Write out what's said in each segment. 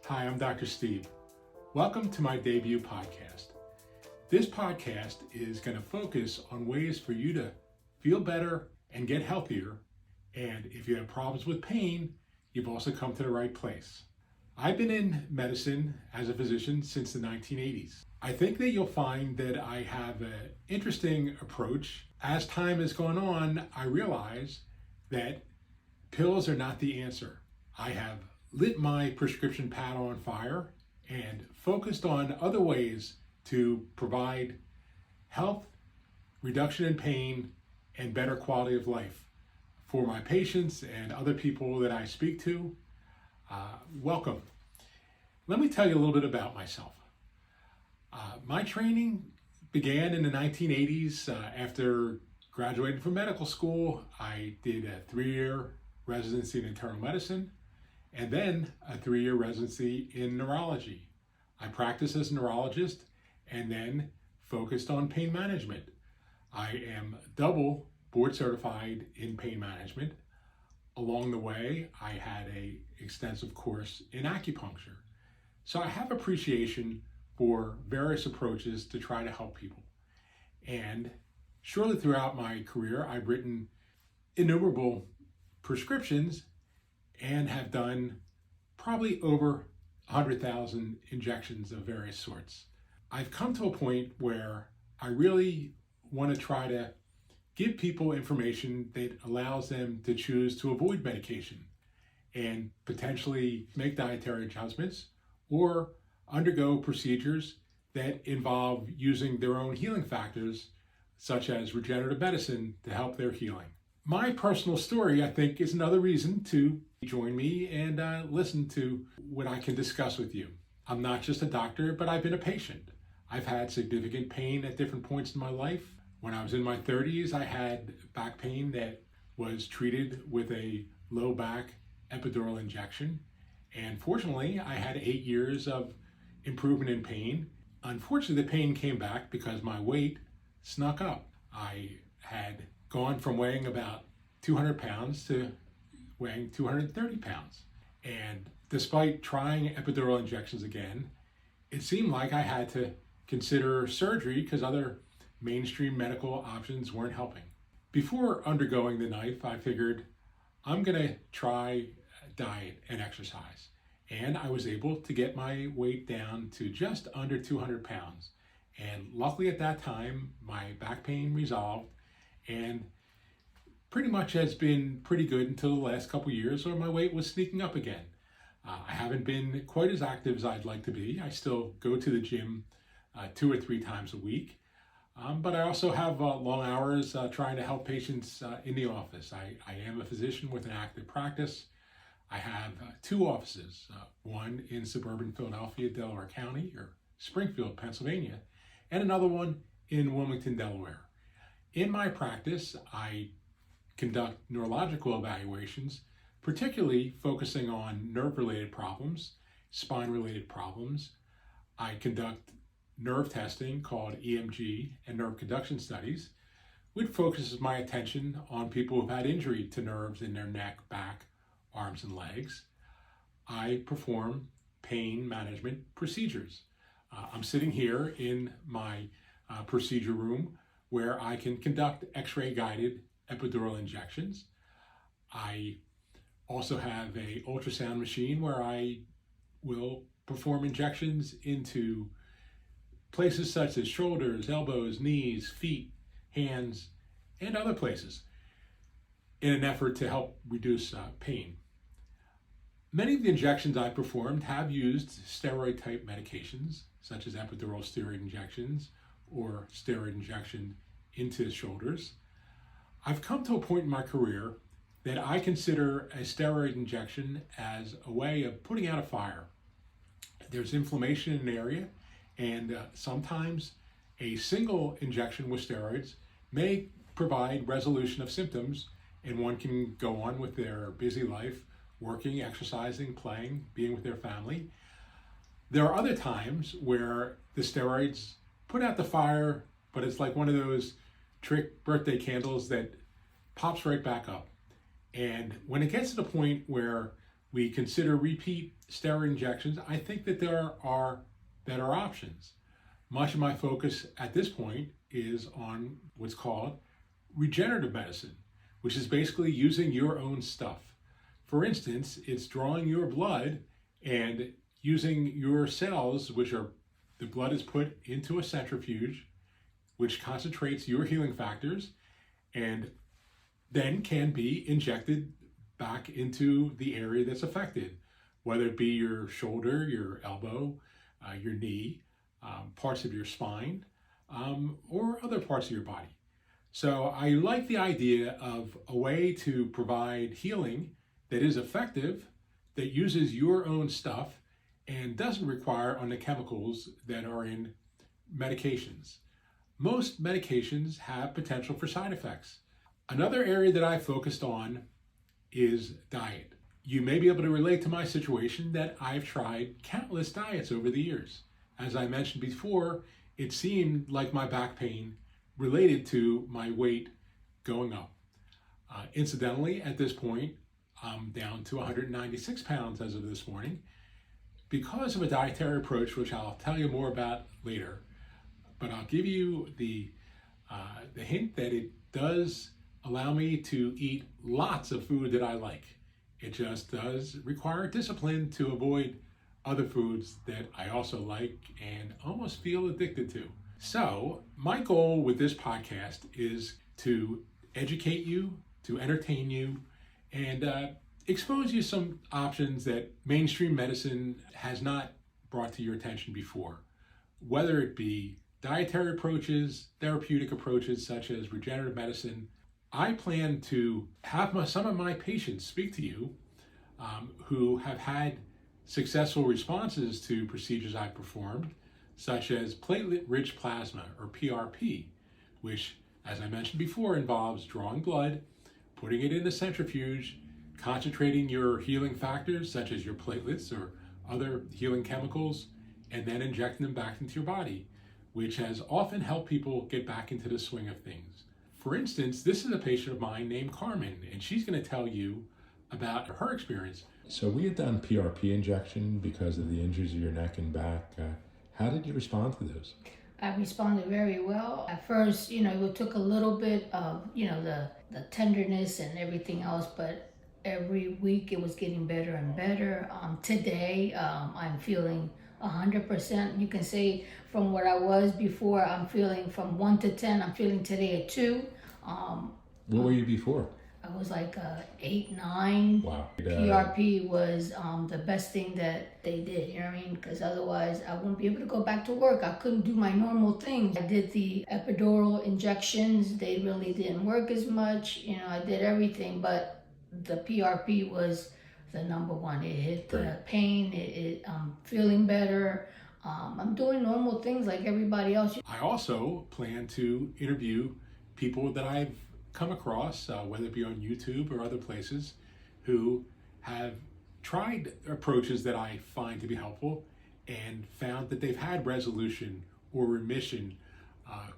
Hi, I'm Dr. Steve. Welcome to my debut podcast. This podcast is going to focus on ways for you to feel better and get healthier. And if you have problems with pain, you've also come to the right place. I've been in medicine as a physician since the 1980s. I think that you'll find that I have an interesting approach. As time has gone on, I realize that pills are not the answer. I have lit my prescription pad on fire and focused on other ways to provide health, reduction in pain, and better quality of life for my patients and other people that I speak to. Welcome. Let me tell you a little bit about myself. My training began in the 1980s. After graduating from medical school, I did a 3-year residency in internal medicine and then a 3-year residency in neurology. I practiced as a neurologist and then focused on pain management. I am double board certified in pain management. Along the way, I had an extensive course in acupuncture. So I have appreciation for various approaches to try to help people. And surely throughout my career, I've written innumerable prescriptions and have done probably over 100,000 injections of various sorts. I've come to a point where I really want to try to give people information that allows them to choose to avoid medication and potentially make dietary adjustments or undergo procedures that involve using their own healing factors, such as regenerative medicine, to help their healing. My personal story, I think, is another reason to join me and listen to what I can discuss with you. I'm not just a doctor, but I've been a patient. I've had significant pain at different points in my life. When I was in my 30s, I had back pain that was treated with a low back epidural injection. And fortunately, I had 8 years of improvement in pain. Unfortunately, the pain came back because my weight snuck up. I had gone from weighing about 200 pounds to weighing 230 pounds. And despite trying epidural injections again, it seemed like I had to consider surgery because other mainstream medical options weren't helping. Before undergoing the knife, I figured I'm going to try diet and exercise. And I was able to get my weight down to just under 200 pounds. And luckily at that time, my back pain resolved and pretty much has been pretty good until the last couple years where my weight was sneaking up again. I haven't been quite as active as I'd like to be. I still go to the gym 2 or 3 times a week. But I also have long hours trying to help patients in the office. I am a physician with an active practice. I have 2 offices, one in suburban Philadelphia, Delaware County, or Springfield, Pennsylvania, and another one in Wilmington, Delaware. In my practice, I conduct neurological evaluations, particularly focusing on nerve-related problems, spine-related problems. I conduct nerve testing called EMG and nerve conduction studies, which focuses my attention on people who've had injury to nerves in their neck, back, arms, and legs. I perform pain management procedures. I'm sitting here in my procedure room where I can conduct X-ray guided epidural injections. I also have an ultrasound machine where I will perform injections into places such as shoulders, elbows, knees, feet, hands, and other places in an effort to help reduce pain. Many of the injections I performed have used steroid-type medications, such as epidural steroid injections or steroid injection into the shoulders. I've come to a point in my career that I consider a steroid injection as a way of putting out a fire. There's inflammation in an area, and sometimes a single injection with steroids may provide resolution of symptoms, and one can go on with their busy life, working, exercising, playing, being with their family. There are other times where the steroids put out the fire, but it's like one of those trick birthday candles that pops right back up. And when it gets to the point where we consider repeat steroid injections, I think that there are better options. Much of my focus at this point is on what's called regenerative medicine, which is basically using your own stuff. For instance, it's drawing your blood and using your cells, the blood is put into a centrifuge, which concentrates your healing factors and then can be injected back into the area that's affected, whether it be your shoulder, your elbow, your knee, parts of your spine, or other parts of your body. So I like the idea of a way to provide healing that is effective, that uses your own stuff, and doesn't require on the chemicals that are in medications. Most medications have potential for side effects. Another area that I focused on is diet. You may be able to relate to my situation that I've tried countless diets over the years. As I mentioned before, it seemed like my back pain related to my weight going up. Incidentally, at this point, I'm down to 196 pounds as of this morning because of a dietary approach, which I'll tell you more about later. But I'll give you the hint that it does allow me to eat lots of food that I like. It just does require discipline to avoid other foods that I also like and almost feel addicted to. So my goal with this podcast is to educate you, to entertain you, and expose you some options that mainstream medicine has not brought to your attention before, whether it be dietary approaches, therapeutic approaches such as regenerative medicine. I plan to have some of my patients speak to you who have had successful responses to procedures I performed, such as platelet-rich plasma, or PRP, which, as I mentioned before, involves drawing blood, putting it in a centrifuge, concentrating your healing factors, such as your platelets or other healing chemicals, and then injecting them back into your body, which has often helped people get back into the swing of things. For instance, this is a patient of mine named Carmen, and she's going to tell you about her experience. So we had done PRP injection because of the injuries of your neck and back. How did you respond to those? I responded very well. At first, it took a little bit of, the tenderness and everything else, but every week it was getting better and better. Today, I'm feeling 100%. You can say from what I was before, I'm feeling from 1 to 10, I'm feeling today a 2. What were you before? I was like 8, 9. Wow. PRP was the best thing that they did, you know what I mean? Because otherwise I wouldn't be able to go back to work. I couldn't do my normal things. I did the epidural injections. They really didn't work as much. I did everything, but the PRP was the number one. It hit the pain. I'm feeling better. I'm doing normal things like everybody else. I also plan to interview people that I've come across, whether it be on YouTube or other places, who have tried approaches that I find to be helpful and found that they've had resolution or remission,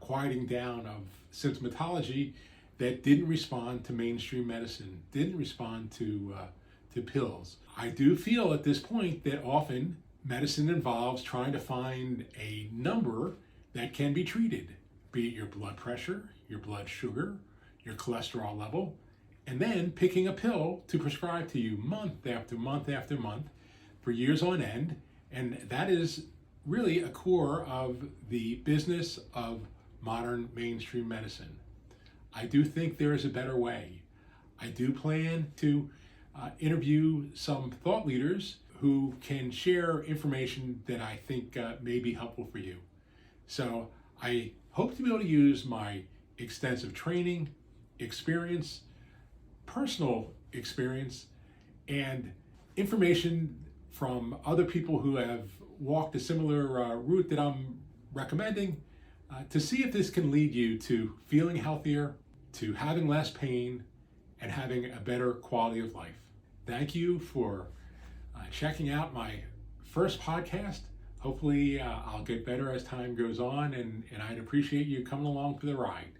quieting down of symptomatology that didn't respond to mainstream medicine, didn't respond to pills. I do feel at this point that often medicine involves trying to find a number that can be treated, be it your blood pressure, your blood sugar, your cholesterol level, and then picking a pill to prescribe to you month after month after month for years on end. And that is really a core of the business of modern mainstream medicine. I do think there is a better way. I do plan to interview some thought leaders who can share information that I think may be helpful for you. So I hope to be able to use my extensive training, experience, personal experience, and information from other people who have walked a similar route that I'm recommending to see if this can lead you to feeling healthier, to having less pain, and having a better quality of life. Thank you for checking out my first podcast. Hopefully I'll get better as time goes on, and I'd appreciate you coming along for the ride.